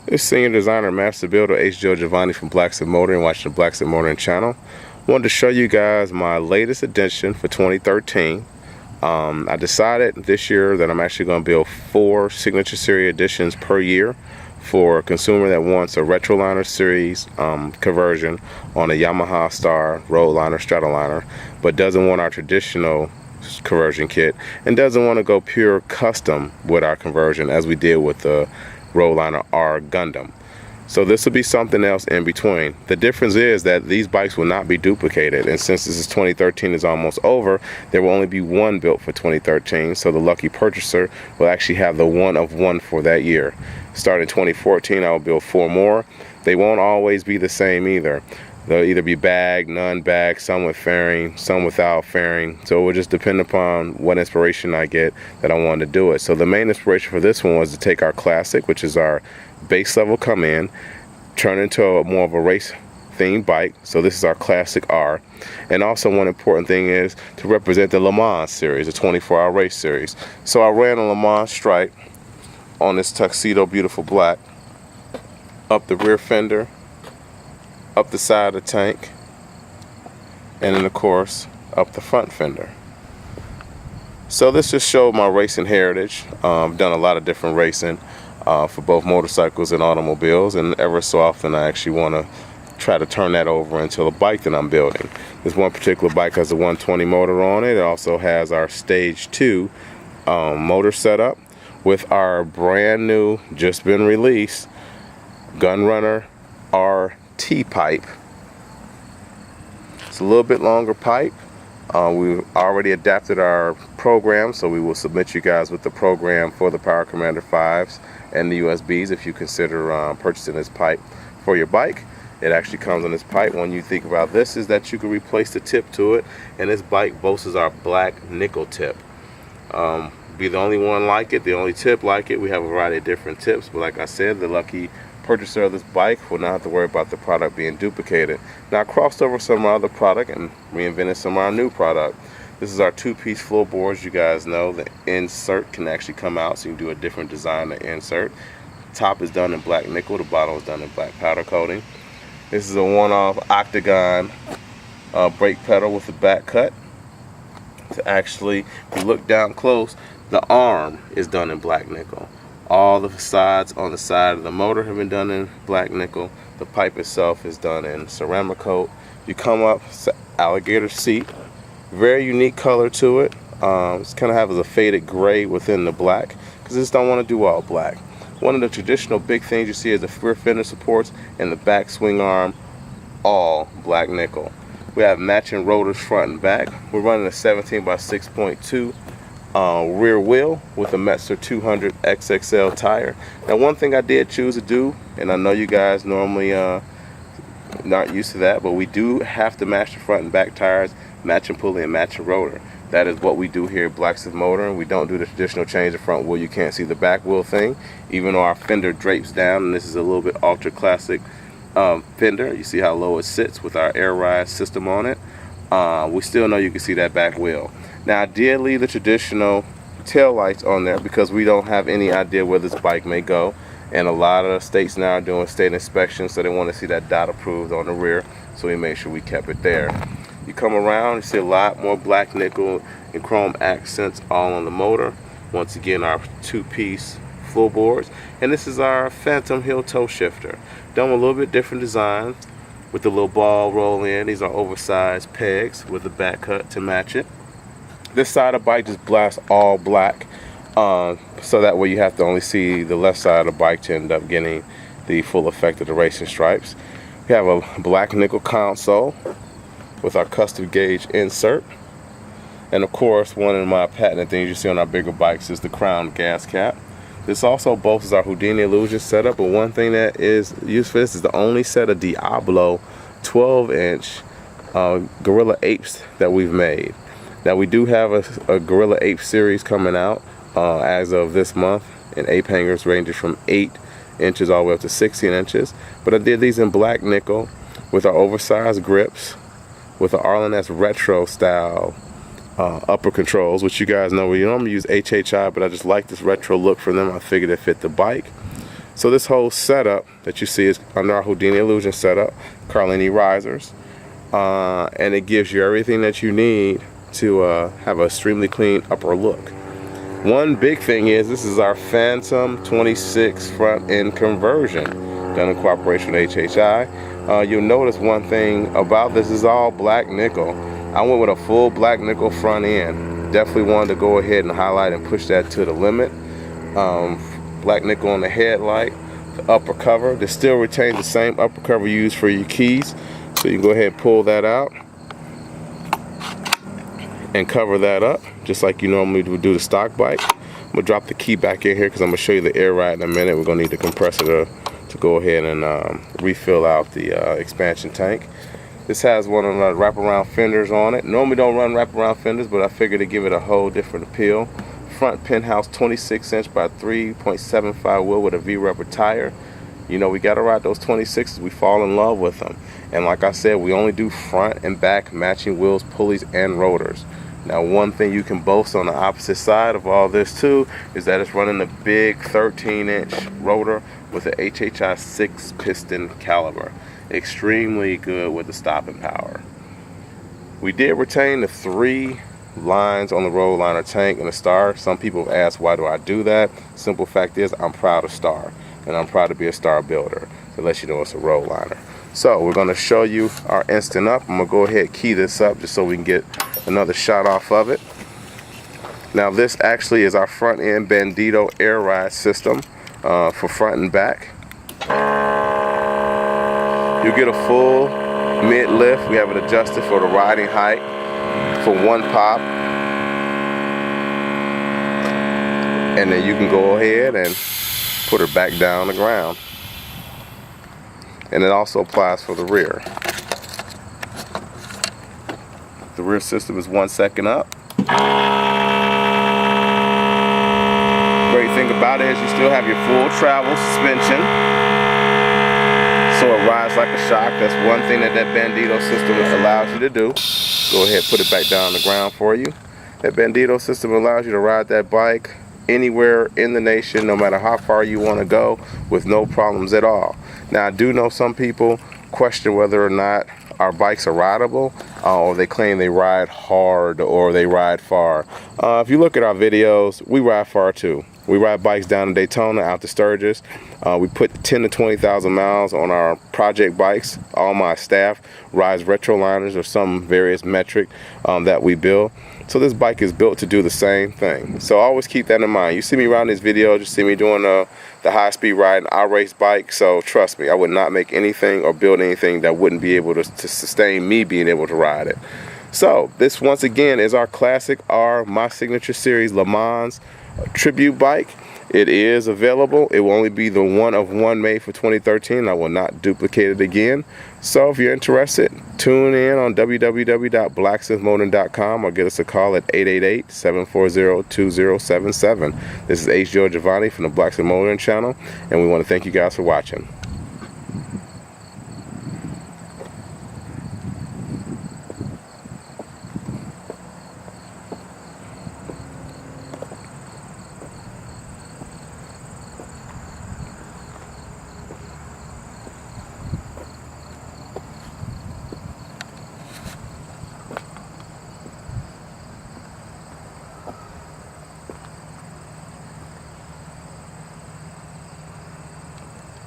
This is Senior Designer Master Builder Giovanni from Blacksmith Motoring, watching the Blacksmith Motoring channel. Wanted to show you guys my latest addition for 2013. I decided this year that I'm actually going to build 4 Signature Series editions per year for a consumer that wants a Retroliner Series conversion on a Yamaha Star Roadliner Stratoliner, but doesn't want our traditional conversion kit and doesn't want to go pure custom with our conversion as we did with the Roadliner R Gundam. So this will be something else in between. The difference is that these bikes will not be duplicated, and since this is 2013 is almost over, there will only be one built for 2013, so the lucky purchaser will actually have the one of one for that year. Starting 2014, I will build 4 more. They won't always be the same either. They'll either be bagged, non-bagged, some with fairing, some without fairing. So it will just depend upon what inspiration I get that I want to do it. So the main inspiration for this one was to take our classic, which is our base level come in, turn into more of a race themed bike. So this is our classic R. And also one important thing is to represent the Le Mans series, the 24-hour race series. So I ran a Le Mans stripe on this tuxedo beautiful black, up the rear fender, up the side of the tank, and then of course up the front fender. So this just showed my racing heritage. I've done a lot of different racing for both motorcycles and automobiles, and ever so often I actually want to try to turn that over into a bike that I'm building. This one particular bike has a 120 motor on it. It also has our stage 2 motor setup with our brand new, just been released Gunrunner RT pipe. It's a little bit longer pipe. We've already adapted our program, so we will submit you guys with the program for the Power Commander 5s and the USBs if you consider purchasing this pipe for your bike. It actually comes on this pipe. When you think about this, is that you can replace the tip to it, and this bike boasts our black nickel tip. Be the only one like it, the only tip like it. We have a variety of different tips, but like I said, the lucky purchaser of this bike will not have to worry about the product being duplicated. Now I crossed over some of our other product and reinvented some of our new product. This is our 2-piece floorboards. You guys know the insert can actually come out, so you can do a different design to insert. Top is done in black nickel, the bottom is done in black powder coating. This is a one-off octagon brake pedal with a back cut. To actually, if you look down close, the arm is done in black nickel. All the facades on the side of the motor have been done in black nickel. The pipe itself is done in ceramic coat. You come up, it's an alligator seat. Very unique color to it. It's kind of has a faded gray within the black because I just don't want to do all black. One of the traditional big things you see is the rear fender supports and the back swing arm, all black nickel. We have matching rotors front and back. We're running a 17 by 6.2 rear wheel with a Metzer 200 XXL tire. Now one thing I did choose to do, and I know you guys normally not used to that, but we do have to match the front and back tires, matching pulley and matching rotor. That is what we do here at Blacksmith Motoring. We don't do the traditional change the front wheel. You can't see the back wheel thing, even though our fender drapes down, and this is a little bit ultra classic fender. You see how low it sits with our air ride system on it. We still know you can see that back wheel. Now I did leave the traditional tail lights on there because we don't have any idea where this bike may go, and a lot of states now are doing state inspections, so they want to see that dot approved on the rear, so we made sure we kept it there. You come around, you see a lot more black nickel and chrome accents all on the motor. Once again, our 2-piece floorboards, and this is our Phantom heel toe shifter, done with a little bit different design with the little ball roll in. These are oversized pegs with the back cut to match it. This side of the bike just blasts all black, so that way you have to only see the left side of the bike to end up getting the full effect of the racing stripes. We have a black nickel console with our custom gauge insert, and of course one of my patented things you see on our bigger bikes is the crown gas cap. This also boasts our Houdini illusion setup, but one thing that is used for this is the only set of Diablo 12-inch Gorilla Apes that we've made. Now we do have a Gorilla Ape series coming out as of this month, and ape hangers ranges from 8 inches all the way up to 16 inches. But I did these in black nickel with our oversized grips, with the Arlen S retro style upper controls, which you guys know we normally use HHI, but I just like this retro look for them. I figured it fit the bike. So this whole setup that you see is under our Houdini Illusion setup, Carlini risers, and it gives you everything that you need to have an extremely clean upper look. One big thing is this is our Phantom 26 front end conversion done in cooperation with HHI. You'll notice one thing about this is all black nickel. I went with a full black nickel front end. Definitely wanted to go ahead and highlight and push that to the limit. Black nickel on the headlight, the upper cover. This still retains the same upper cover you use for your keys. So you can go ahead and pull that out and cover that up just like you normally would do the stock bike. I'm gonna drop the key back in here because I'm gonna show you the air ride in a minute. We're gonna need the compressor to go ahead and refill out the expansion tank. This has one of the wraparound fenders on it. Normally don't run wraparound fenders, but I figured to give it a whole different appeal. Front penthouse 26" by 3.75 wheel with a V-rubber tire. You know, we gotta ride those 26s. We fall in love with them. And like I said, we only do front and back matching wheels, pulleys, and rotors. Now, one thing you can boast on the opposite side of all this too is that it's running a big 13-inch rotor with an HHI 6-piston caliber. Extremely good with the stopping power. We did retain the 3 lines on the road liner tank and the star. Some people have asked, why do I do that? Simple fact is, I'm proud of Star, and I'm proud to be a Star builder. To let you know it's a road liner. So we're going to show you our instant up. I'm going to go ahead and key this up just so we can get another shot off of it. Now this actually is our front end Bandito air ride system for front and back. You'll get a full mid lift. We have it adjusted for the riding height for 1 pop. And then you can go ahead and put her back down on the ground. And it also applies for the rear. The rear system is 1 second up. Great thing about it is you still have your full travel suspension, so it rides like a shock. That's one thing that Bandito system allows you to do. Go ahead, put it back down on the ground for you. That Bandito system allows you to ride that bike anywhere in the nation, no matter how far you want to go, with no problems at all. Now, I do know some people question whether or not our bikes are rideable, or they claim they ride hard or they ride far. If you look at our videos, we ride far too. We ride bikes down in Daytona, out to Sturgis. We put 10 to 20,000 miles on our project bikes. All my staff rides retro liners or some various metric that we build. So this bike is built to do the same thing. So always keep that in mind. You see me around this video, just see me doing the high-speed ride. I race bike, so trust me, I would not make anything or build anything that wouldn't be able to sustain me being able to ride it. So this once again is our Classic R, my signature series Le Mans tribute bike. It is available. It will only be the one of one made for 2013. I will not duplicate it again. So if you're interested, tune in on www.blacksmithmotoring.com or get us a call at 888-740-2077. This is Giovanni from the Blacksmith Motoring channel, and we want to thank you guys for watching.